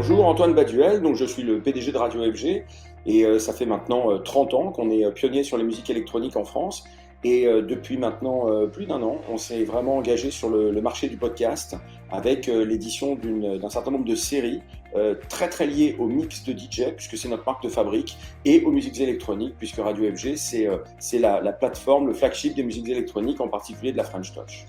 Bonjour, Antoine Baduel, donc je suis le PDG de Radio FG et ça fait maintenant 30 ans qu'on est pionnier sur les musiques électroniques en France et depuis maintenant plus d'un an, on s'est vraiment engagé sur le marché du podcast avec l'édition d'un certain nombre de séries très très liées au mix de DJ puisque c'est notre marque de fabrique et aux musiques électroniques puisque Radio FG c'est la plateforme, le flagship des musiques électroniques, en particulier de la French Touch.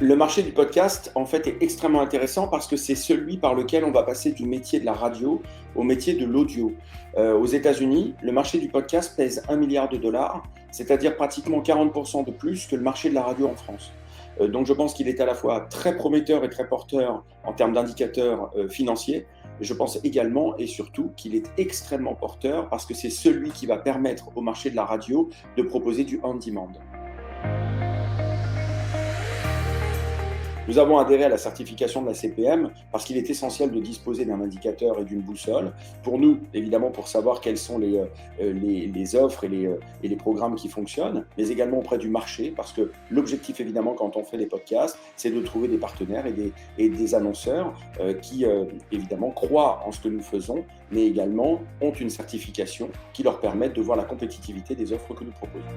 Le marché du podcast, en fait, est extrêmement intéressant parce que c'est celui par lequel on va passer du métier de la radio au métier de l'audio. Aux États-Unis, le marché du podcast pèse 1 milliard de dollars, c'est-à-dire pratiquement 40% de plus que le marché de la radio en France. Donc je pense qu'il est à la fois très prometteur et très porteur en termes d'indicateurs financiers. Je pense également et surtout qu'il est extrêmement porteur parce que c'est celui qui va permettre au marché de la radio de proposer du on-demand. Nous avons adhéré à la certification de la CPM parce qu'il est essentiel de disposer d'un indicateur et d'une boussole. Pour nous, évidemment, pour savoir quelles sont les offres et les programmes qui fonctionnent, mais également auprès du marché, parce que l'objectif, évidemment, quand on fait des podcasts, c'est de trouver des partenaires et des annonceurs qui, évidemment, croient en ce que nous faisons, mais également ont une certification qui leur permette de voir la compétitivité des offres que nous proposons.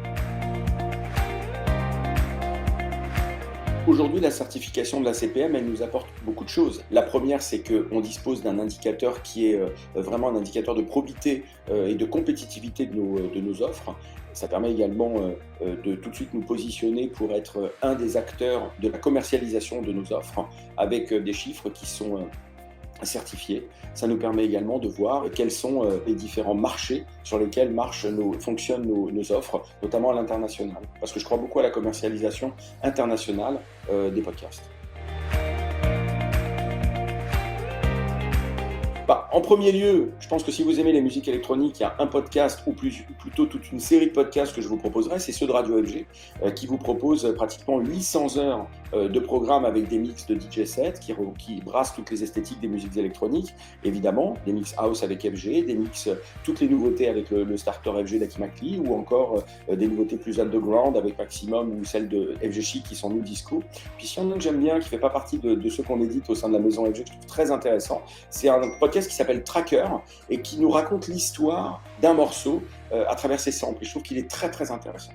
Aujourd'hui, la certification de la CPM, elle nous apporte beaucoup de choses. La première, c'est qu'on dispose d'un indicateur qui est vraiment un indicateur de probité et de compétitivité de nos offres. Ça permet également de tout de suite nous positionner pour être un des acteurs de la commercialisation de nos offres avec des chiffres qui sont certifiés. Ça nous permet également de voir quels sont les différents marchés sur lesquels fonctionnent nos offres, notamment à l'international. Parce que je crois beaucoup à la commercialisation internationale des podcasts. En premier lieu, je pense que si vous aimez les musiques électroniques, il y a un podcast ou plutôt toute une série de podcasts que je vous proposerai, c'est ceux de Radio FG qui vous propose pratiquement 800 heures de programmes avec des mix de DJ sets qui brassent toutes les esthétiques des musiques électroniques, évidemment, des mix house avec FG, des mix, toutes les nouveautés avec le starter FG d'Aki ou encore des nouveautés plus underground avec Maximum ou celles de FG Chic qui sont new disco. Puis si y en a un que j'aime bien, qui fait pas partie de ceux qu'on édite au sein de la maison FG, que je trouve très intéressant, c'est un podcast qui s'appelle Tracker et qui nous raconte l'histoire d'un morceau à travers ses samples. Et je trouve qu'il est très très intéressant.